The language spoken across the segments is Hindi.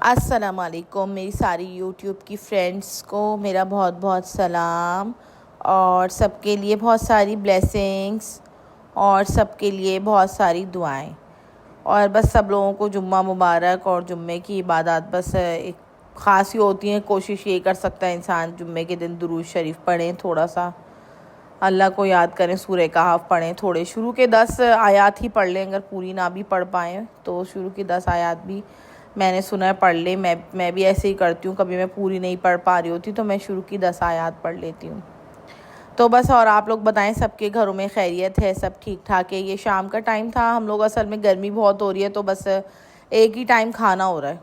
अस्सलाम वालेकुम। मेरी सारी यूट्यूब की फ्रेंड्स को मेरा बहुत बहुत सलाम और सबके लिए बहुत सारी ब्लेसिंग्स और सबके लिए बहुत सारी दुआएं। और बस सब लोगों को जुम्मा मुबारक। और जुम्मे की इबादत बस एक ख़ास ही होती है। कोशिश ये कर सकता है इंसान जुम्मे के दिन दुरूद शरीफ पढ़ें, थोड़ा सा अल्लाह को याद करें, सूरह कहफ पढ़ें, थोड़े शुरू के 10 आयात ही पढ़ लें। अगर पूरी ना भी पढ़ पाएँ तो शुरू की 10 आयात भी मैंने सुना है पढ़ ले। मैं भी ऐसे ही करती हूँ। कभी मैं पूरी नहीं पढ़ पा रही होती तो मैं शुरू की 10 आयात पढ़ लेती हूँ। तो बस, और आप लोग बताएं, सबके घरों में खैरियत है, सब ठीक ठाक है? ये शाम का टाइम था। हम लोग असल में गर्मी बहुत हो रही है तो बस एक ही टाइम खाना हो रहा है,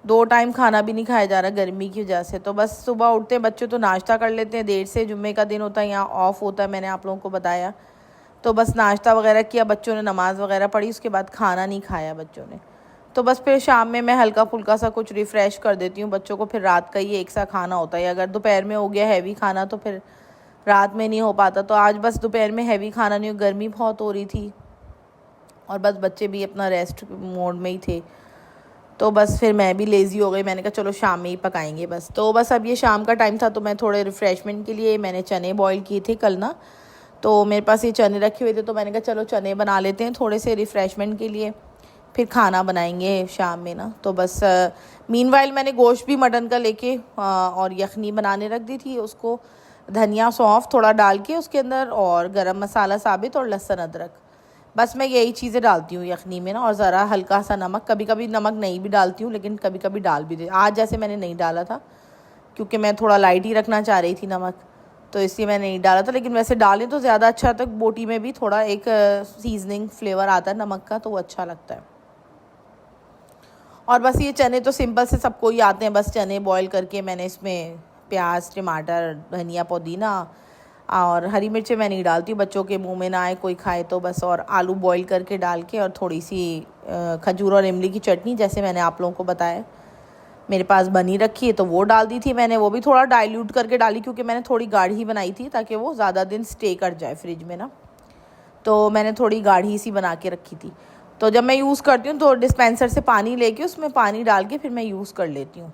2 टाइम खाना भी नहीं खाया जा रहा गर्मी की वजह से। तो बस सुबह उठते हैं बच्चे तो नाश्ता कर लेते हैं देर से। जुम्मे का दिन होता है, यहाँ ऑफ़ होता है, मैंने आप लोगों को बताया। तो बस नाश्ता वगैरह किया, बच्चों ने नमाज़ वगैरह पढ़ी, उसके बाद खाना नहीं खाया बच्चों ने। तो बस फिर शाम में मैं हल्का फुल्का सा कुछ रिफ़्रेश कर देती हूँ बच्चों को। फिर रात का ही एक सा खाना होता है। अगर दोपहर में हो गया हैवी खाना तो फिर रात में नहीं हो पाता। तो आज बस दोपहर में हैवी खाना नहीं, गर्मी बहुत हो रही थी और बस बच्चे भी अपना रेस्ट मोड में ही थे। तो बस फिर मैं भी लेज़ी हो गई, मैंने कहा चलो शाम में ही पकाएंगे बस। तो बस अब ये शाम का टाइम था तो मैं थोड़े रिफ़्रेशमेंट के लिए मैंने चने बॉईल किए थे कल ना। तो मेरे पास ये चने रखे हुए थे तो मैंने कहा चलो चने बना लेते हैं थोड़े से रिफ़्रेशमेंट के लिए, फिर खाना बनाएंगे शाम में ना। तो बस मीनवाइल मैंने गोश्त भी मटन का लेके और यखनी बनाने रख दी थी। उसको धनिया सौंफ थोड़ा डाल के उसके अंदर, और गरम मसाला साबित और लहसुन अदरक, बस मैं यही चीज़ें डालती हूँ यखनी में ना। और ज़रा हल्का सा नमक, कभी कभी नमक नहीं भी डालती हूँ लेकिन कभी कभी डाल भी दे। आज जैसे मैंने नहीं डाला था क्योंकि मैं थोड़ा लाइट ही रखना चाह रही थी नमक, तो इसलिए मैंने नहीं डाला था। लेकिन वैसे डालें तो ज़्यादा अच्छा तक बोटी में भी थोड़ा एक सीजनिंग फ्लेवर आता है नमक का, तो वो अच्छा लगता है। और बस ये चने तो सिंपल से सबको ही आते हैं। बस चने बॉईल करके मैंने इसमें प्याज, टमाटर, धनिया, पुदीना और हरी मिर्चें मैं नहीं डालती, बच्चों के मुंह में ना आए कोई खाए तो बस। और आलू बॉईल करके डाल के और थोड़ी सी खजूर और इमली की चटनी, जैसे मैंने आप लोगों को बताया मेरे पास बनी रखी है तो वो डाल दी थी मैंने। वो भी थोड़ा डाइल्यूट करके डाली क्योंकि मैंने थोड़ी गाढ़ी बनाई थी ताकि वो ज़्यादा दिन स्टे कर जाए फ्रिज में ना। तो मैंने थोड़ी गाढ़ी सी बना के रखी थी। तो जब मैं यूज़ करती हूँ तो डिस्पेंसर से पानी लेके उसमें पानी डाल के फिर मैं यूज़ कर लेती हूँ।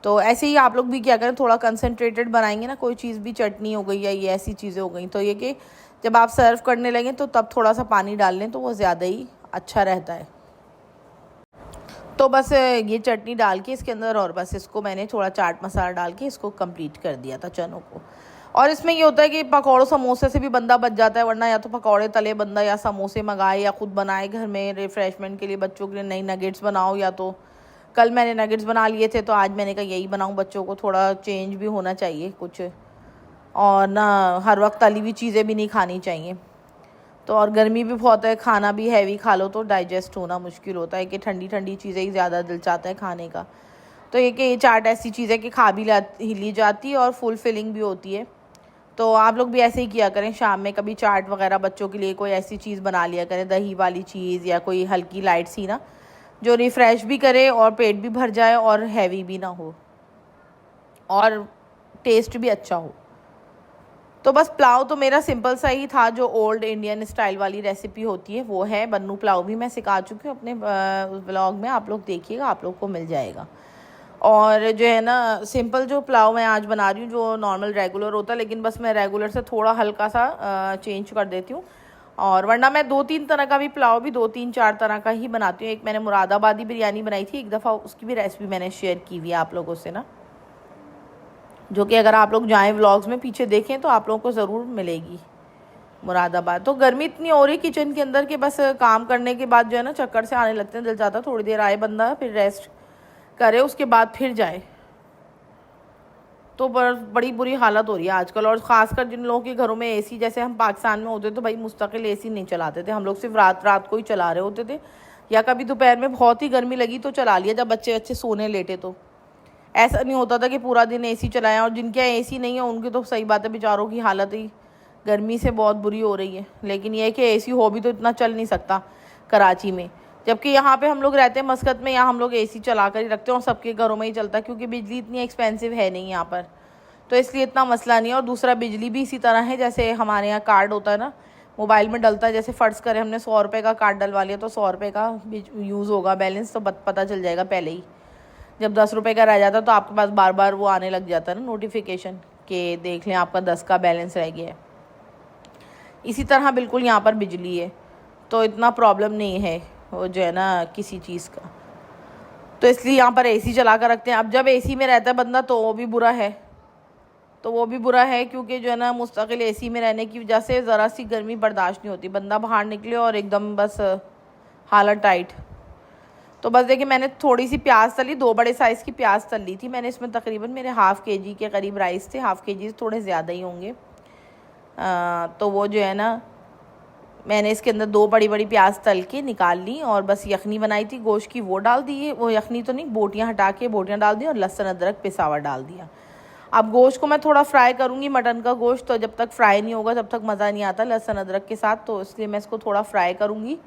तो ऐसे ही आप लोग भी क्या करें, थोड़ा कंसनट्रेटेड बनाएंगे ना कोई चीज़ भी, चटनी हो गई या ये ऐसी चीज़ें हो गई, तो ये कि जब आप सर्व करने लगें तो तब थोड़ा सा पानी डाल लें तो वो ज़्यादा ही अच्छा रहता है। तो बस ये चटनी डाल के इसके अंदर, और बस इसको मैंने थोड़ा चाट मसाला डाल के इसको कंप्लीट कर दिया था चनों को। और इसमें ये होता है कि पकौड़ों समोसे से भी बंदा बच जाता है, वरना या तो पकौड़े तले बंदा या समोसे मंगाए या ख़ुद बनाए घर में रिफ़्रेशमेंट के लिए बच्चों के लिए, नई नगेट्स बनाओ। या तो कल मैंने नगेट्स बना लिए थे तो आज मैंने कहा यही बनाऊँ, बच्चों को थोड़ा चेंज भी होना चाहिए कुछ, और ना हर वक्त तली हुई चीज़ें भी नहीं खानी चाहिए। तो और गर्मी भी बहुत है, खाना भी हैवी खा लो तो डाइजेस्ट होना मुश्किल होता है कि ठंडी ठंडी चीज़ें ही ज़्यादा दिल चाहता है खाने का। तो ये कि ये चाट ऐसी चीज़ है कि खा भी ली जाती है और फुल फिलिंग भी होती है। तो आप लोग भी ऐसे ही किया करें, शाम में कभी चाट वगैरह बच्चों के लिए कोई ऐसी चीज़ बना लिया करें, दही वाली चीज़ या कोई हल्की लाइट सी ना, जो रिफ़्रेश भी करे और पेट भी भर जाए और हैवी भी ना हो और टेस्ट भी अच्छा हो। तो बस पुलाव तो मेरा सिंपल सा ही था, जो ओल्ड इंडियन स्टाइल वाली रेसिपी होती है वो है। बन्नू पुलाव भी मैं सिखा चुकी हूँ अपने व्लॉग में, आप लोग देखिएगा, आप लोग को मिल जाएगा। और जो है ना सिंपल जो पुलाव मैं आज बना रही हूँ, जो नॉर्मल रेगुलर होता है, लेकिन बस मैं रेगुलर से थोड़ा हल्का सा चेंज कर देती हूँ। और वरना मैं 2-3 तरह का भी पुलाव भी 2-3-4 तरह का ही बनाती हूँ। एक मैंने मुरादाबादी बिरयानी बनाई थी एक दफ़ा, उसकी भी रेसिपी मैंने शेयर की हुई है आप लोगों से ना, जो कि अगर आप लोग जाएं व्लॉग्स में पीछे देखें तो आप लोगों को ज़रूर मिलेगी मुरादाबाद। तो गर्मी इतनी हो रही किचन के अंदर कि बस काम करने के बाद जो है ना चक्कर से आने लगते हैं, दिल चाहता थोड़ी देर आए बंदा, फिर रेस्ट करे, उसके बाद फिर जाए। तो बड़ी बुरी हालत हो रही है आजकल। और ख़ासकर जिन लोगों के घरों में एसी, जैसे हम पाकिस्तान में होते तो भाई मुस्तकिल एसी नहीं चलाते थे हम लोग, सिर्फ रात रात को ही चला रहे होते थे, या कभी दोपहर में बहुत ही गर्मी लगी तो चला लिया जब बच्चे बच्चे सोने लेटे। तो ऐसा नहीं होता था कि पूरा दिन एसी चलाएं। और जिनके यहाँ एसी नहीं है उनकी तो सही बात है, बेचारों की हालत ही गर्मी से बहुत बुरी हो रही है। लेकिन ये है कि एसी हो भी तो इतना चल नहीं सकता कराची में, जबकि यहाँ पे हम लोग रहते हैं मस्कत में, यहाँ हम लोग एसी चला कर ही रखते हैं और सबके घरों में ही चलता है क्योंकि बिजली इतनी एक्सपेंसिव है नहीं यहाँ पर, तो इसलिए इतना मसला नहीं है। और दूसरा, बिजली भी इसी तरह है जैसे हमारे यहाँ कार्ड होता है ना, मोबाइल में डलता है, जैसे फ़र्ज़ करें हमने 100 रुपये का कार्ड डलवा लिया तो 100 रुपये का यूज़ होगा बैलेंस, तो पता चल जाएगा पहले ही जब 10 रुपये का रह जाता तो आपके पास बार बार वो आने लग जाता ना नोटिफिकेशन कि देख लें आपका 10 का बैलेंस रह गया है। इसी तरह बिल्कुल यहाँ पर बिजली है, तो इतना प्रॉब्लम नहीं है वो जो है ना किसी चीज़ का। तो इसलिए यहाँ पर एसी चला कर रखते हैं। अब जब एसी में रहता है बंदा तो वो भी बुरा है, क्योंकि जो है ना मुस्तकिल एसी में रहने की वजह से ज़रा सी गर्मी बर्दाश्त नहीं होती, बंदा बाहर निकले और एकदम बस हालत टाइट। तो बस देखिए मैंने थोड़ी सी प्याज तली, 2 बड़े साइज़ की प्याज तल ली थी मैंने। इसमें तकरीबन मेरे ½ kg के करीब राइस थे, ½ kg थोड़े ज़्यादा ही होंगे। तो वो जो है ना मैंने इसके अंदर 2 बड़ी बड़ी प्याज तल के निकाल ली और बस यखनी बनाई थी गोश्त की, वो डाल दी है। वो यखनी तो नहीं, बोटियाँ हटा के बोटियाँ डाल दी और लहसुन अदरक पिसा हुआ डाल दिया। अब गोश्त को मैं थोड़ा फ्राई करूँगी, मटन का गोश्त, तो जब तक फ्राई नहीं होगा तब तक मज़ा नहीं आता लहसुन अदरक के साथ, तो इसलिए मैं इसको थोड़ा फ्राई करूँगी।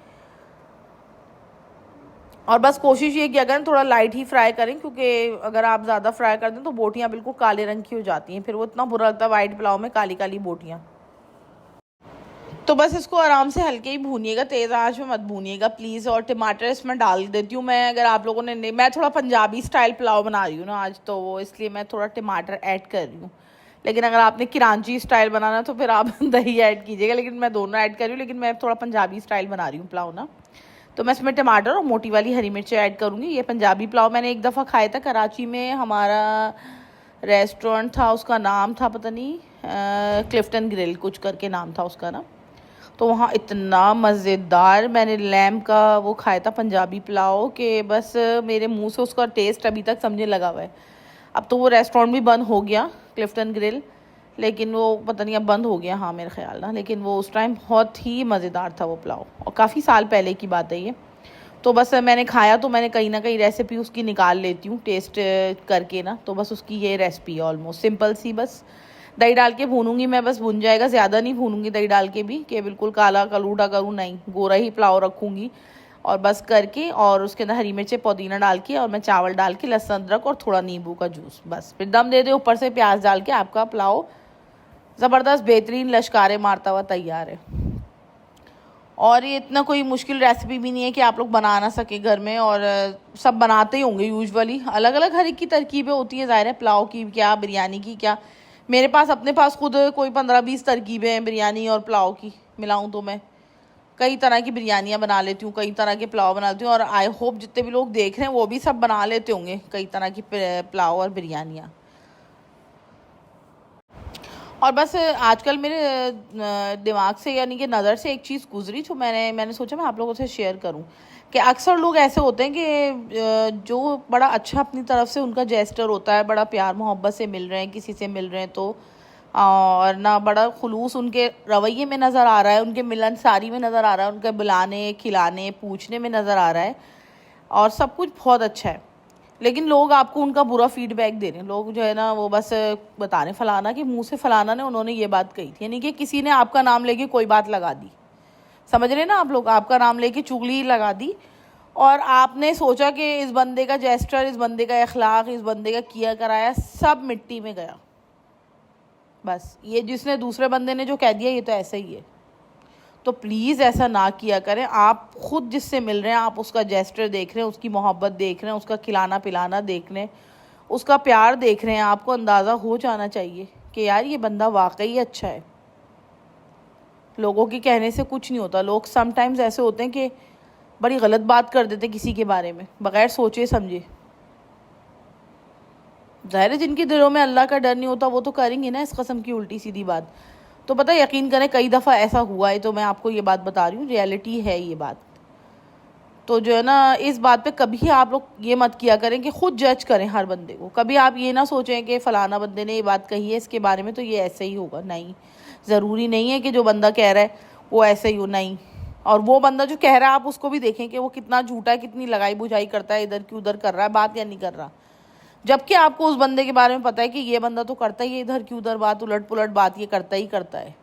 और बस कोशिश ये किया करें थोड़ा लाइट ही फ्राई करें, क्योंकि अगर आप ज़्यादा फ्राई कर दें तो बोटियाँ बिल्कुल काले रंग की हो जाती हैं, फिर वो इतना बुरा लगता है वाइट पुलाव में काली काली बोटियाँ। तो बस इसको आराम से हल्के ही भूनिएगा, तेज़ आंच में मत भूनिएगा प्लीज़। और टमाटर इसमें डाल देती हूँ मैं। अगर आप लोगों ने, मैं थोड़ा पंजाबी स्टाइल पुलाव बना रही हूँ ना आज, तो वो इसलिए मैं थोड़ा टमाटर ऐड कर रही हूँ। लेकिन अगर आपने किरांची स्टाइल बनाना तो फिर आप दही ऐड कीजिएगा, लेकिन मैं दोनों ऐड कर रही हूँ। लेकिन मैं थोड़ा पंजाबी स्टाइल बना रही हूँ पुलाव ना, तो मैं इसमें टमाटर और मोटी वाली हरी मिर्चें ऐड करूँगी। ये पंजाबी पुलाव मैंने एक दफ़ा खाया था कराची में, हमारा रेस्टोरेंट था, उसका नाम था पता नहीं क्लिफ्टन ग्रिल कुछ करके नाम था उसका ना। तो वहाँ इतना मज़ेदार मैंने लैम्प का वो खाया था पंजाबी पुलाव के बस मेरे मुंह से उसका टेस्ट अभी तक समझने लगा हुआ है। अब तो वो रेस्टोरेंट भी बंद हो गया क्लिफ्टन ग्रिल, लेकिन वो पता नहीं अब बंद हो गया, हाँ मेरे ख्याल ना। लेकिन वो उस टाइम बहुत ही मज़ेदार था वो पुलाव, और काफ़ी साल पहले की बात है ये। तो बस मैंने खाया तो मैंने कहीं ना कहीं रेसिपी उसकी निकाल लेती हूँ टेस्ट करके ना। तो बस उसकी ये रेसिपी ऑलमोस्ट सिंपल सी, बस दही डाल के भूनूंगी मैं, बस भुन जाएगा, ज़्यादा नहीं भूनूंगी दही डाल के भी कि बिल्कुल काला कलूटा करूँ, नहीं गोरा ही पुलाव रखूँगी। और बस करके और उसके अंदर हरी मिर्चें पुदीना डाल के और मैं चावल डाल के लहसुन अदरक और थोड़ा नींबू का जूस, बस फिर दम दे दे, ऊपर से प्याज डाल के आपका पुलाव ज़बरदस्त बेहतरीन लश्कारे मारता हुआ तैयार है। और ये इतना कोई मुश्किल रेसिपी भी नहीं है कि आप लोग बना ना सके घर में, और सब बनाते ही होंगे यूजुअली। अलग अलग हर एक की तरकीबें होती हैं, ज़ाहिर है पुलाव की क्या, बिरयानी की क्या। मेरे पास अपने पास खुद कोई 15-20 तरकीबें हैं बिरयानी और पुलाव की, मिलाऊं तो मैं कई तरह की बिरयानियाँ बना लेती हूँ, कई तरह के पुलाव बना लेती हूँ। और आई होप जितने भी लोग देख रहे हैं वो भी सब बना लेते होंगे कई तरह की पुलाव और बिरयानियाँ। और बस आजकल मेरे दिमाग से यानी कि नज़र से एक चीज़ गुजरी जो मैंने सोचा मैं आप लोगों से शेयर करूं, कि अक्सर लोग ऐसे होते हैं कि जो बड़ा अच्छा अपनी तरफ से उनका जेस्टर होता है, बड़ा प्यार मोहब्बत से मिल रहे हैं, किसी से मिल रहे हैं तो और ना बड़ा खुलूस उनके रवैये में नज़र आ रहा है, उनके मिलनसारी में नज़र आ रहा है, उनके बुलाने खिलाने पूछने में नज़र आ रहा है, और सब कुछ बहुत अच्छा है। लेकिन लोग आपको उनका बुरा फीडबैक दे रहे हैं। लोग जो है ना वो बस बता रहे फलाना कि मुंह से फलाना ने उन्होंने ये बात कही थी, यानी कि किसी ने आपका नाम लेके कोई बात लगा दी, समझ रहे ना आप लोग, आपका नाम लेके चुगली लगा दी, और आपने सोचा कि इस बंदे का जेस्टर, इस बंदे का अखलाक, इस बंदे का किया कराया सब मिट्टी में गया। बस ये जिसने दूसरे बंदे ने जो कह दिया ये तो ऐसा ही है। तो प्लीज़ ऐसा ना किया करें। आप खुद जिससे मिल रहे हैं आप उसका जेस्टर देख रहे हैं, उसकी मोहब्बत देख रहे हैं, उसका खिलाना पिलाना देख रहे हैं, उसका प्यार देख रहे हैं, आपको अंदाज़ा हो जाना चाहिए कि यार ये बंदा वाकई अच्छा है। लोगों के कहने से कुछ नहीं होता। लोग समटाइम्स ऐसे होते हैं कि बड़ी गलत बात कर देते किसी के बारे में बग़ैर सोचे समझे। ज़ाहिर है जिनके दिलों में अल्लाह का डर नहीं होता वो तो करेंगे ना इस कस्म की उल्टी सीधी बात। तो पता है यकीन करें कई दफ़ा ऐसा हुआ है, तो मैं आपको ये बात बता रही हूँ, रियलिटी है ये बात। तो जो है ना इस बात पे कभी आप लोग ये मत किया करें कि ख़ुद जज करें हर बंदे को। कभी आप ये ना सोचें कि फ़लाना बंदे ने ये बात कही है इसके बारे में तो ये ऐसे ही होगा, नहीं, ज़रूरी नहीं है कि जो बंदा कह रहा है वो ऐसे ही हो, नहीं। और वो बंदा जो कह रहा है आप उसको भी देखें कि वो कितना झूठा है, कितनी लगाई बुझाई करता है, इधर की उधर कर रहा है बात या नहीं कर रहा। जबकि आपको उस बंदे के बारे में पता है कि ये बंदा तो करता ही है इधर की उधर बात, उलट पुलट बात ये करता ही करता है,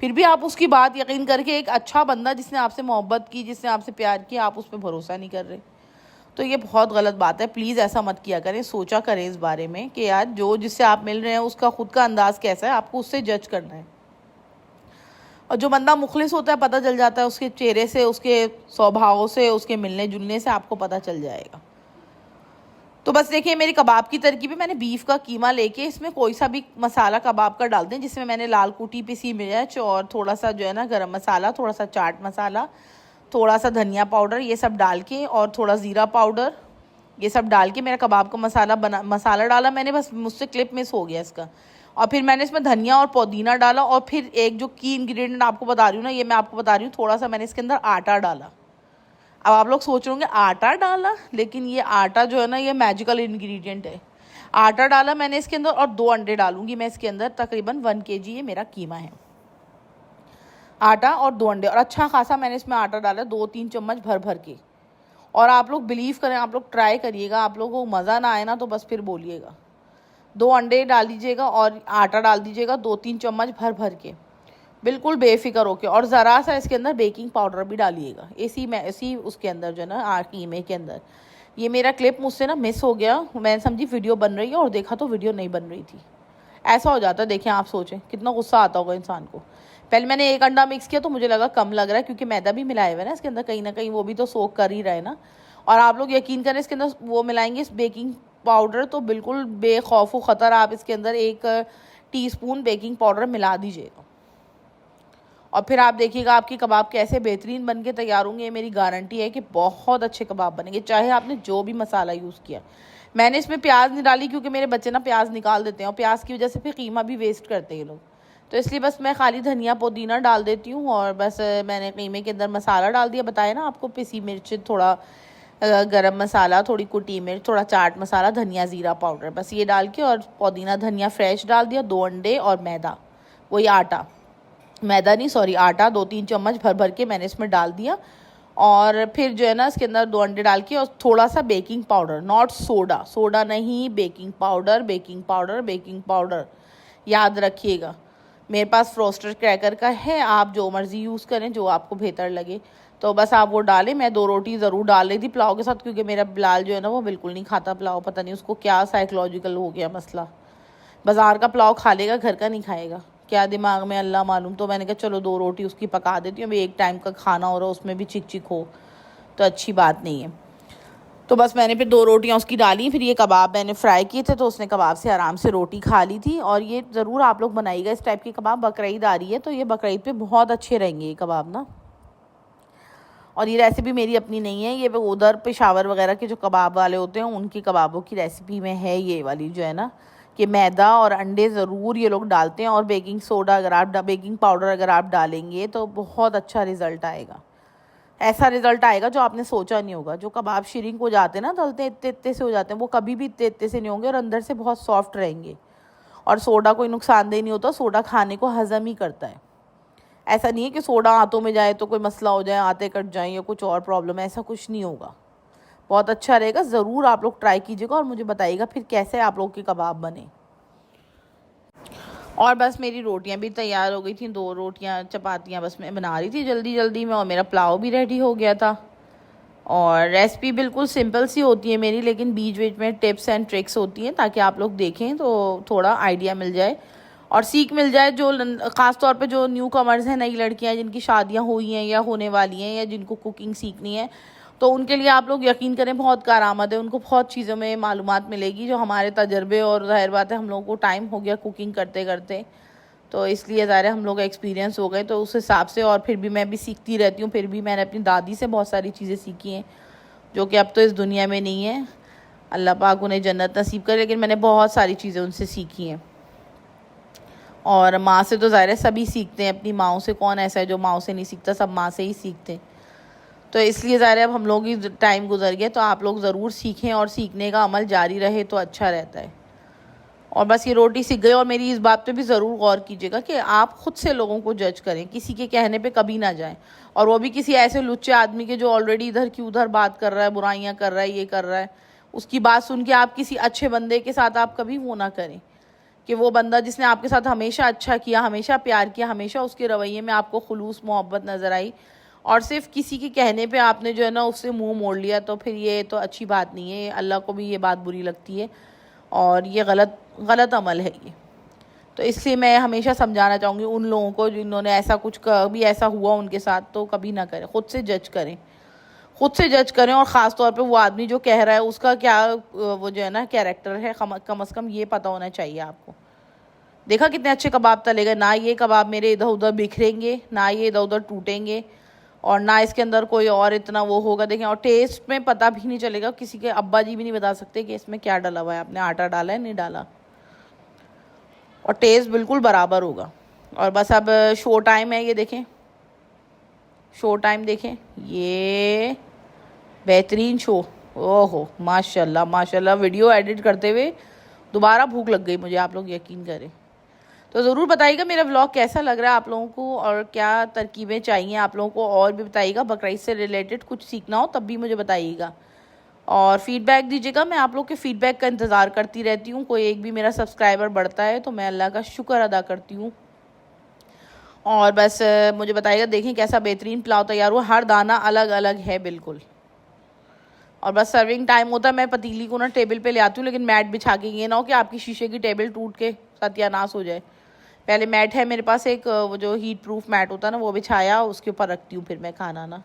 फिर भी आप उसकी बात यकीन करके एक अच्छा बंदा जिसने आपसे मोहब्बत की, जिसने आपसे प्यार किया, आप उस पर भरोसा नहीं कर रहे। तो ये बहुत गलत बात है। प्लीज़ ऐसा मत किया करें, सोचा करें इस बारे में कि यार जो जिससे आप मिल रहे हैं उसका खुद का अंदाज़ कैसा है, आपको उससे जज करना है। और जो बंदा मुखलिस होता है पता चल जाता है उसके चेहरे से, उसके स्वभाव से, उसके मिलने जुलने से आपको पता चल जाएगा। तो तो बस देखिए मेरी कबाब की तरकीब है। मैंने बीफ का कीमा लेके इसमें कोई सा भी मसाला कबाब का डाल दें, जिसमें मैंने लाल कुटी पिसी मिर्च और थोड़ा सा जो है ना गरम मसाला, थोड़ा सा चाट मसाला, थोड़ा सा धनिया पाउडर, ये सब डाल के और थोड़ा ज़ीरा पाउडर, ये सब डाल के मेरा कबाब का मसाला डाला मैंने। बस मुझसे क्लिप मिस हो गया इसका। और फिर मैंने इसमें धनिया और पुदीना डाला। और फिर एक जो की इंग्रेडिएंट आपको बता रही हूँ ना, ये मैं आपको बता रही हूँ, थोड़ा सा मैंने इसके अंदर आटा डाला। अब आप लोग सोच रहे होंगे आटा डाला, लेकिन ये आटा जो है ना ये मैजिकल इंग्रेडिएंट है। आटा डाला मैंने इसके अंदर और 2 अंडे डालूंगी मैं इसके अंदर। तकरीबन 1 kg ये मेरा कीमा है। आटा और 2 अंडे और अच्छा खासा मैंने इसमें आटा डाला, 2-3 चम्मच भर भर के। और आप लोग बिलीव करें, आप लोग ट्राई करिएगा, आप लोगों को मज़ा ना आए ना तो बस फिर बोलिएगा। 2 अंडे डाल दीजिएगा और आटा डाल दीजिएगा 2-3 चम्मच भर भर के, बिल्कुल बेफिक्र होके। और ज़रा सा इसके अंदर बेकिंग पाउडर भी डालिएगा, इसी उसके अंदर जो है ना कीमे के अंदर। ये मेरा क्लिप मुझसे ना मिस हो गया, मैंने समझी वीडियो बन रही है और देखा तो वीडियो नहीं बन रही थी। ऐसा हो जाता है। देखिए आप सोचें कितना गुस्सा आता होगा इंसान को। पहले मैंने 1 अंडा मिक्स किया तो मुझे लगा कम लग रहा है, क्योंकि मैदा भी मिलाया हुआ है ना इसके अंदर, कहीं ना कहीं वो भी तो सोख कर ही रहे ना। और आप लोग यकीन करें इसके अंदर वो मिलाएंगे इस बेकिंग पाउडर, तो बिल्कुल बेखौफ ख़तर आप इसके अंदर 1 टीस्पून बेकिंग पाउडर मिला दीजिएगा। और फिर आप देखिएगा आपकी कबाब कैसे बेहतरीन बन के तैयार होंगे। ये मेरी गारंटी है कि बहुत अच्छे कबाब बनेंगे, चाहे आपने जो भी मसाला यूज़ किया। मैंने इसमें प्याज नहीं डाली क्योंकि मेरे बच्चे ना प्याज निकाल देते हैं और प्याज की वजह से फिर कीमा भी वेस्ट करते हैं ये लोग, तो इसलिए बस मैं खाली धनिया पुदीना डाल देती हूँ। और बस मैंने कीमे के अंदर मसाला डाल दिया, बताया ना आपको, पिसी मिर्च, थोड़ा गरम मसाला, थोड़ी कुटी मिर्च, थोड़ा चाट मसाला, धनिया ज़ीरा पाउडर, बस ये डाल के, और पुदीना धनिया फ्रेश डाल दिया, 2 अंडे और मैदा, वही आटा, मैदा नहीं सॉरी आटा 2-3 चम्मच भर भर के मैंने इसमें डाल दिया। और फिर जो है ना इसके अंदर 2 अंडे डाल के और थोड़ा सा baking powder, not soda, soda नहीं, baking powder, baking powder, baking powder, याद रखिएगा। मेरे पास फ्रोस्टेड क्रैकर का है, आप जो मर्ज़ी यूज़ करें, जो आपको बेहतर लगे, तो बस आप वो डालें। मैं 2 रोटी ज़रूर डाल रही थी पुलाव के साथ, क्योंकि मेरा बिलाल जो है ना वो बिल्कुल नहीं खाता पुलाव, पता नहीं उसको क्या साइकोलॉजिकल हो गया मसला, बाज़ार का पुलाव खा लेगा, घर का नहीं खाएगा, क्या दिमाग में अल्लाह मालूम। तो मैंने कहा चलो 2 रोटी उसकी पका देती हूँ, अभी 1 टाइम का खाना हो रहा है, उसमें भी चिक चिक हो तो अच्छी बात नहीं है। तो बस मैंने फिर 2 रोटियाँ उसकी डाली। फिर ये कबाब मैंने फ्राई किए थे तो उसने कबाब से आराम से रोटी खा ली थी। और ये ज़रूर आप लोग बनाइएगा इस टाइप के कबाब। बकरीद आ रही है तो ये बकरीद पे बहुत अच्छे रहेंगे ये कबाब ना। और ये रेसिपी मेरी अपनी नहीं है, ये उधर पेशावर वगैरह के जो कबाब वाले होते हैं उनकी कबाबों की रेसिपी में है ये वाली जो है ना, कि मैदा और अंडे ज़रूर ये लोग डालते हैं। और बेकिंग सोडा अगर आप बेकिंग पाउडर अगर आप डालेंगे तो बहुत अच्छा रिज़ल्ट आएगा। ऐसा रिज़ल्ट आएगा जो आपने सोचा नहीं होगा। जो कबाब शिरिंक हो जाते हैं ना, तलते इतने इतने से हो जाते हैं, वो कभी भी इतने इतने से नहीं होंगे और अंदर से बहुत सॉफ्ट रहेंगे। और सोडा कोई नुकसानदेह नहीं होता, सोडा खाने को हज़म ही करता है। ऐसा नहीं है कि सोडा आंतों में जाए तो कोई मसला हो जाए, आंतें कट जाएं या कुछ और प्रॉब्लम है, ऐसा कुछ नहीं होगा। बहुत अच्छा रहेगा, ज़रूर आप लोग ट्राई कीजिएगा और मुझे बताइएगा फिर कैसे आप लोग के कबाब बने। और बस मेरी रोटियां भी तैयार हो गई थी, 2 रोटियां चपातियां बस मैं बना रही थी जल्दी जल्दी में, और मेरा पुलाव भी रेडी हो गया था। और रेसिपी बिल्कुल सिंपल सी होती है मेरी, लेकिन बीच बीच में टिप्स एंड ट्रिक्स होती हैं ताकि आप लोग देखें तो थोड़ा आइडिया मिल जाए और सीख मिल जाए। जो ख़ास तौर पे जो न्यू कमर्स हैं, नई लड़कियां जिनकी शादियां हुई हैं या होने वाली हैं या जिनको कुकिंग सीखनी है, तो उनके लिए आप लोग यकीन करें बहुत कारआमद है। उनको बहुत चीज़ों में मालूमात मिलेगी जो हमारे तजर्बे, और ज़ाहिर बात है हम लोगों को टाइम हो गया कुकिंग करते करते, तो इसलिए ज़ाहिर है हम लोग एक्सपीरियंस हो गए, तो उस हिसाब से। और फिर भी मैं भी सीखती रहती हूँ, फिर भी मैंने अपनी दादी से बहुत सारी चीज़ें सीखी हैं जो कि अब तो इस दुनिया में नहीं है, अल्लाह पाक उन्हें जन्नत नसीब करे, लेकिन मैंने बहुत सारी चीज़ें उनसे सीखी हैं। और माँ से तो ज़ाहिर है सभी सीखते हैं, अपनी माँओं से कौन ऐसा है जो माँ से नहीं सीखता, सब माँ से ही सीखते हैं। तो इसलिए ज़ाहिर है अब हम लोग ही टाइम गुजर गया, तो आप लोग ज़रूर सीखें और सीखने का अमल जारी रहे तो अच्छा रहता है। और बस ये रोटी सीख गई। और मेरी इस बात पे भी ज़रूर गौर कीजिएगा कि आप ख़ुद से लोगों को जज करें, किसी के कहने पे कभी ना जाएं, और वो भी किसी ऐसे लुच्चे आदमी के जो ऑलरेडी इधर की उधर बात कर रहा है, बुराइयां कर रहा है, ये कर रहा है, उसकी बात सुन के आप किसी अच्छे बंदे के साथ आप कभी वो ना करें कि वो बंदा जिसने आपके साथ हमेशा अच्छा किया, हमेशा प्यार किया, हमेशा उसके रवैये में आपको खुलूस मोहब्बत नज़र आई, और सिर्फ किसी के कहने पे आपने जो है ना उससे मुंह मोड़ लिया, तो फिर ये तो अच्छी बात नहीं है। अल्लाह को भी ये बात बुरी लगती है और ये गलत अमल है ये। तो इसलिए मैं हमेशा समझाना चाहूँगी उन लोगों को जिन्होंने ऐसा कुछ कभी ऐसा हुआ उनके साथ, तो कभी ना करें, ख़ुद से जज करें, खुद से जज करें, और ख़ास तौर पे वो आदमी जो कह रहा है उसका क्या वो जो है ना कैरेक्टर है, कम से कम ये पता होना चाहिए आपको। देखा कितने अच्छे कबाब तले गए, ना ये कबाब मेरे इधर उधर बिखरेंगे, ना ये इधर उधर टूटेंगे, और ना इसके अंदर कोई और इतना वो होगा। देखें, और टेस्ट में पता भी नहीं चलेगा, किसी के अब्बा जी भी नहीं बता सकते कि इसमें क्या डाला हुआ है, आपने आटा डाला है नहीं डाला, और टेस्ट बिल्कुल बराबर होगा। और बस अब शो टाइम है, ये देखें शो टाइम देखें, ये बेहतरीन शो। ओहो माशाल्लाह माशाल्लाह, वीडियो एडिट करते हुए दोबारा भूख लग गई मुझे, आप लोग यकीन करें। तो ज़रूर बताइएगा मेरा व्लॉग कैसा लग रहा है आप लोगों को, और क्या तरकीबें चाहिए आप लोगों को, और भी बताइएगा। बकरीद से रिलेटेड कुछ सीखना हो तब भी मुझे बताइएगा, और फीडबैक दीजिएगा। मैं आप लोग के फीडबैक का इंतज़ार करती रहती हूँ। कोई एक भी मेरा सब्सक्राइबर बढ़ता है तो मैं अल्लाह का शुक्र अदा करती हूँ। और बस मुझे बताइएगा, देखें कैसा बेहतरीन पुलाव तैयार हुआ, हर दाना अलग अलग है बिल्कुल। और बस सर्विंग टाइम होता है, मैं पतीली को ना टेबल पे ले आती हूँ, लेकिन मैट बिछा के, ये ना हो कि आपकी शीशे की टेबल टूट के सत्यानाश हो जाए। पहले मैट है मेरे पास एक, वो जो हीट प्रूफ मैट होता है ना, वो बिछाया, उसके ऊपर रखती हूँ फिर मैं खाना ना,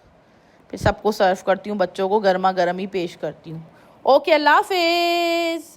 फिर सबको सर्व करती हूँ, बच्चों को गर्मा गर्म ही पेश करती हूँ। ओके, अल्लाह हाफिज़।